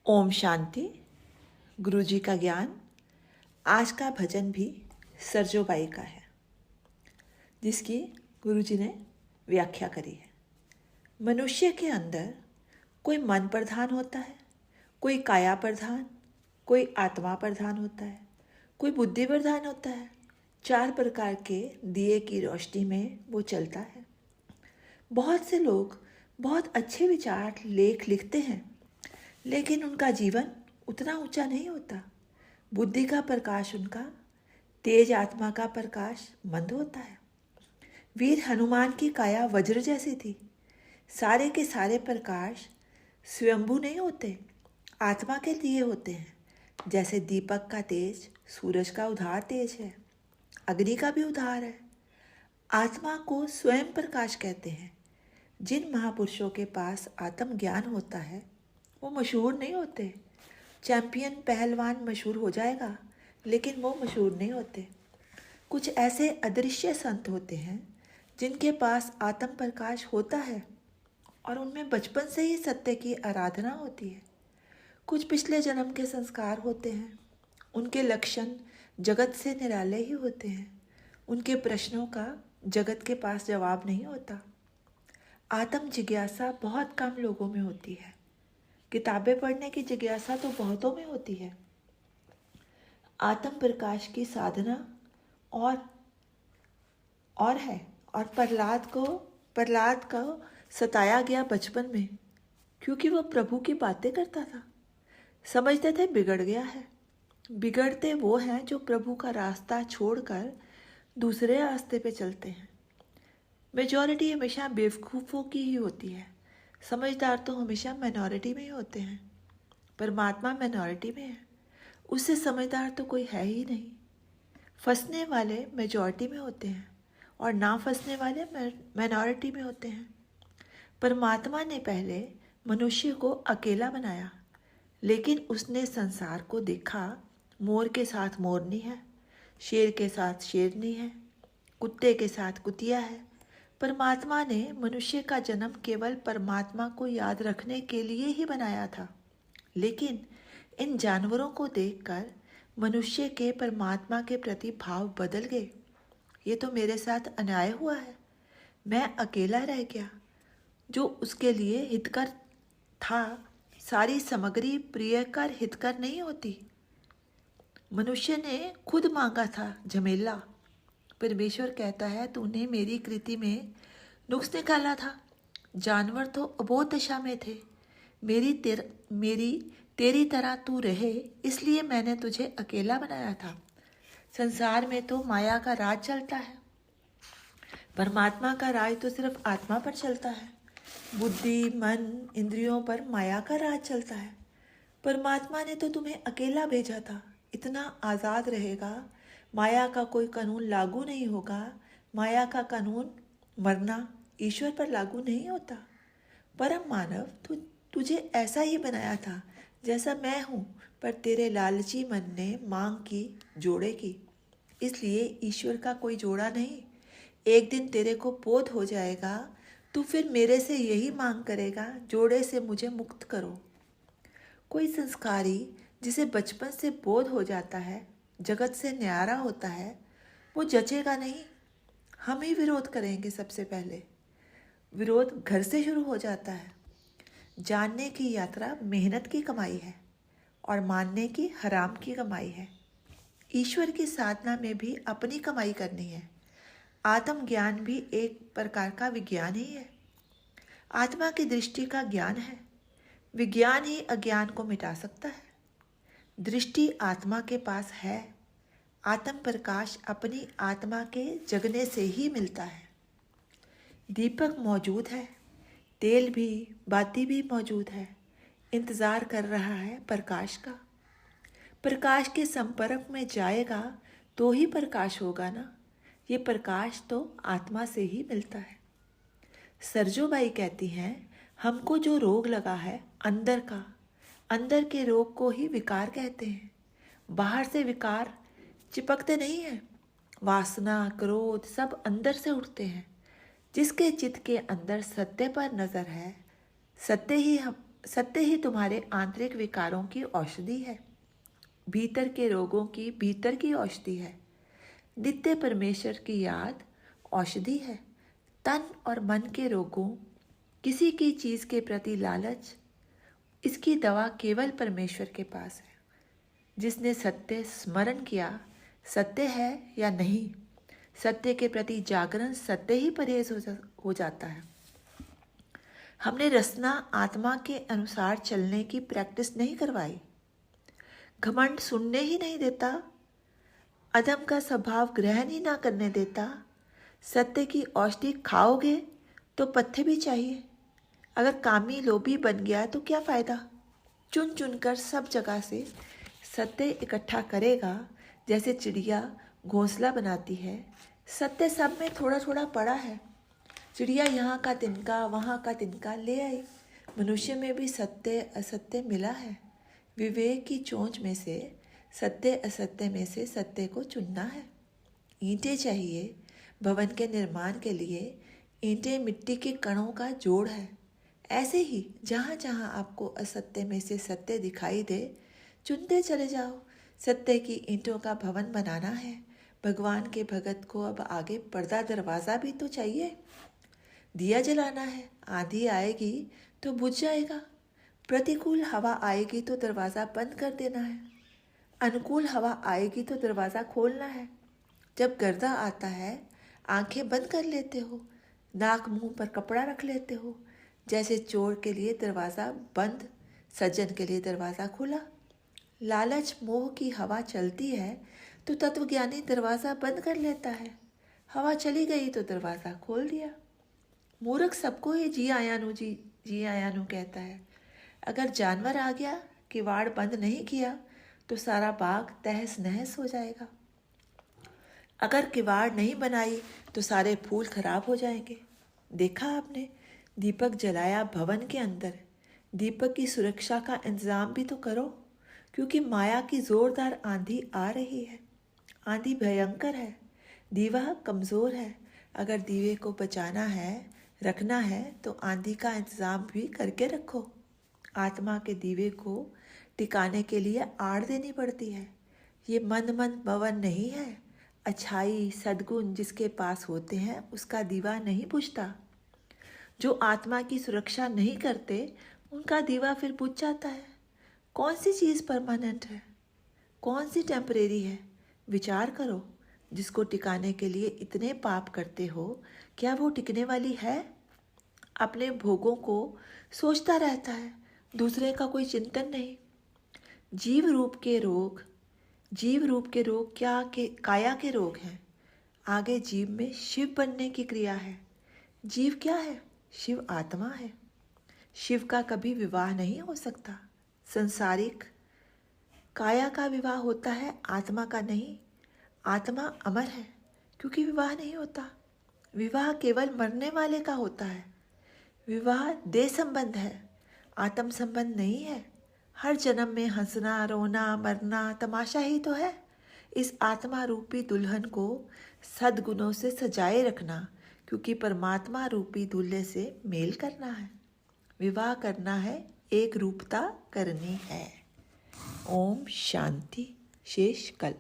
ओम शांति। गुरु जी का ज्ञान। आज का भजन भी सरजोबाई का है, जिसकी गुरु जी ने व्याख्या करी है। मनुष्य के अंदर कोई मन प्रधान होता है, कोई काया प्रधान, कोई आत्मा प्रधान होता है, कोई बुद्धि प्रधान होता है। 4 प्रकार के दिए की रोशनी में वो चलता है। बहुत से लोग बहुत अच्छे विचार लेख लिखते हैं, लेकिन उनका जीवन उतना ऊंचा नहीं होता। बुद्धि का प्रकाश उनका, तेज आत्मा का प्रकाश मंद होता है। वीर हनुमान की काया वज्र जैसी थी। सारे के सारे प्रकाश स्वयंभू नहीं होते, आत्मा के लिए होते हैं। जैसे दीपक का तेज सूरज का उधार तेज है, अग्नि का भी उधार है। आत्मा को स्वयं प्रकाश कहते हैं। जिन महापुरुषों के पास आत्म ज्ञान होता है वो मशहूर नहीं होते। चैंपियन पहलवान मशहूर हो जाएगा, लेकिन वो मशहूर नहीं होते। कुछ ऐसे अदृश्य संत होते हैं जिनके पास आत्म प्रकाश होता है और उनमें बचपन से ही सत्य की आराधना होती है। कुछ पिछले जन्म के संस्कार होते हैं, उनके लक्षण जगत से निराले ही होते हैं। उनके प्रश्नों का जगत के पास जवाब नहीं होता। आत्म जिज्ञासा बहुत कम लोगों में होती है। किताबें पढ़ने की जिज्ञासा तो बहुतों में होती है। आत्म प्रकाश की साधना और है। और प्रहलाद को सताया गया बचपन में, क्योंकि वह प्रभु की बातें करता था। समझते थे बिगड़ गया है। बिगड़ते वो हैं जो प्रभु का रास्ता छोड़कर दूसरे रास्ते पे चलते हैं। मेजॉरिटी हमेशा बेवकूफ़ों की ही होती है। समझदार तो हमेशा माइनॉरिटी में ही होते हैं। परमात्मा माइनॉरिटी में है, उससे समझदार तो कोई है ही नहीं। फंसने वाले मेजॉरिटी में होते हैं और ना फंसने वाले माइनॉरिटी में होते हैं। परमात्मा ने पहले मनुष्य को अकेला बनाया, लेकिन उसने संसार को देखा। मोर के साथ मोरनी है, शेर के साथ शेरनी है, कुत्ते के साथ कुतिया है। परमात्मा ने मनुष्य का जन्म केवल परमात्मा को याद रखने के लिए ही बनाया था, लेकिन इन जानवरों को देखकर मनुष्य के परमात्मा के प्रति भाव बदल गए। ये तो मेरे साथ अन्याय हुआ है, मैं अकेला रह गया। जो उसके लिए हितकर था, सारी सामग्री प्रियकर हितकर नहीं होती। मनुष्य ने खुद मांगा था झमेला। परमेश्वर कहता है, तूने मेरी कृति में नुक्स निकाला था। जानवर तो अबोध दशा में थे। तेरी तरह तू रहे, इसलिए मैंने तुझे अकेला बनाया था। संसार में तो माया का राज चलता है, परमात्मा का राज तो सिर्फ आत्मा पर चलता है। बुद्धि, मन, इंद्रियों पर माया का राज चलता है। परमात्मा ने तो तुम्हें अकेला भेजा था। इतना आज़ाद रहेगा, माया का कोई कानून लागू नहीं होगा। माया का कानून मरना ईश्वर पर लागू नहीं होता। परम मानव, तुझे ऐसा ही बनाया था जैसा मैं हूँ, पर तेरे लालची मन ने मांग की जोड़े की, इसलिए ईश्वर का कोई जोड़ा नहीं। एक दिन तेरे को बोध हो जाएगा, तू फिर मेरे से यही मांग करेगा, जोड़े से मुझे मुक्त करो। कोई संस्कारी जिसे बचपन से बोध हो जाता है, जगत से न्यारा होता है, वो जचेगा नहीं। हम ही विरोध करेंगे। सबसे पहले विरोध घर से शुरू हो जाता है। जानने की यात्रा मेहनत की कमाई है और मानने की हराम की कमाई है। ईश्वर की साधना में भी अपनी कमाई करनी है। आत्म ज्ञान भी एक प्रकार का विज्ञान ही है। आत्मा की दृष्टि का ज्ञान है। विज्ञान ही अज्ञान को मिटा सकता है। दृष्टि आत्मा के पास है। आत्म प्रकाश अपनी आत्मा के जगने से ही मिलता है। दीपक मौजूद है, तेल भी, बाती भी मौजूद है, इंतज़ार कर रहा है प्रकाश का। प्रकाश के संपर्क में जाएगा तो ही प्रकाश होगा ना। ये प्रकाश तो आत्मा से ही मिलता है। सरजोबाई कहती हैं, हमको जो रोग लगा है अंदर का, अंदर के रोग को ही विकार कहते हैं। बाहर से विकार चिपकते नहीं हैं। वासना, क्रोध सब अंदर से उठते हैं। जिसके चित्त के अंदर सत्य पर नजर है, सत्य ही तुम्हारे आंतरिक विकारों की औषधि है, भीतर के रोगों की भीतर की औषधि है। नित्य परमेश्वर की याद औषधि है। तन और मन के रोगों, किसी की चीज के प्रति लालच, इसकी दवा केवल परमेश्वर के पास है। जिसने सत्य स्मरण किया, सत्य है या नहीं, सत्य के प्रति जागरण सत्य ही परहेज हो जाता है। हमने रसना आत्मा के अनुसार चलने की प्रैक्टिस नहीं करवाई। घमंड सुनने ही नहीं देता, अधम का स्वभाव ग्रहण ही ना करने देता। सत्य की औषधि खाओगे तो पत्ते भी चाहिए। अगर कामी लोभी बन गया तो क्या फायदा। चुन चुन कर सब जगह से सत्य इकट्ठा करेगा, जैसे चिड़िया घोंसला बनाती है। सत्य सब में थोड़ा थोड़ा पड़ा है। चिड़िया यहाँ का तिनका वहाँ का तिनका ले आई। मनुष्य में भी सत्य असत्य मिला है। विवेक की चोंच में से सत्य असत्य में से सत्य को चुनना है। ईंटें चाहिए भवन के निर्माण के लिए, ईंटें मिट्टी के कणों का जोड़ है। ऐसे ही जहाँ जहाँ आपको असत्य में से सत्य दिखाई दे, चुनते चले जाओ। सत्य की ईंटों का भवन बनाना है। भगवान के भगत को अब आगे पर्दा दरवाज़ा भी तो चाहिए। दिया जलाना है, आंधी आएगी तो बुझ जाएगा। प्रतिकूल हवा आएगी तो दरवाज़ा बंद कर देना है। अनुकूल हवा आएगी तो दरवाज़ा खोलना है। जब गर्दा आता है, आंखें बंद कर लेते हो, नाक मुंह पर कपड़ा रख लेते हो। जैसे चोर के लिए दरवाज़ा बंद, सज्जन के लिए दरवाज़ा खुला। लालच मोह की हवा चलती है तो तत्वज्ञानी दरवाज़ा बंद कर लेता है। हवा चली गई तो दरवाज़ा खोल दिया। मूर्ख सबको ही जी आयानु कहता है। अगर जानवर आ गया, किवाड़ बंद नहीं किया तो सारा बाग तहस नहस हो जाएगा। अगर किवाड़ नहीं बनाई तो सारे फूल खराब हो जाएंगे। देखा आपने, दीपक जलाया भवन के अंदर। दीपक की सुरक्षा का इंतजाम भी तो करो, क्योंकि माया की जोरदार आंधी आ रही है। आंधी भयंकर है, दीवा कमज़ोर है। अगर दीवे को बचाना है, रखना है, तो आंधी का इंतज़ाम भी करके रखो। आत्मा के दीवे को टिकाने के लिए आड़ देनी पड़ती है। ये मंद भवन नहीं है। अच्छाई सद्गुण जिसके पास होते हैं उसका दीवा नहीं बुझता। जो आत्मा की सुरक्षा नहीं करते उनका दीवा फिर बुझ जाता है। कौन सी चीज़ परमानेंट है, कौन सी टेम्परेरी है? विचार करो। जिसको टिकाने के लिए इतने पाप करते हो, क्या वो टिकने वाली है? अपने भोगों को सोचता रहता है, दूसरे का कोई चिंतन नहीं। जीव रूप के रोग क्या के काया के रोग हैं। आगे जीव में शिव बनने की क्रिया है। जीव क्या है? शिव आत्मा है। शिव का कभी विवाह नहीं हो सकता। संसारिक काया का विवाह होता है, आत्मा का नहीं। आत्मा अमर है क्योंकि विवाह नहीं होता। विवाह केवल मरने वाले का होता है। विवाह देह संबंध है, आत्म संबंध नहीं है। हर जन्म में हंसना, रोना, मरना तमाशा ही तो है। इस आत्मा रूपी दुल्हन को सद्गुणों से सजाए रखना, क्योंकि परमात्मा रूपी दूल्हे से मेल करना है, विवाह करना है, एक रूपता करनी है। ओम शांति। शेष कल।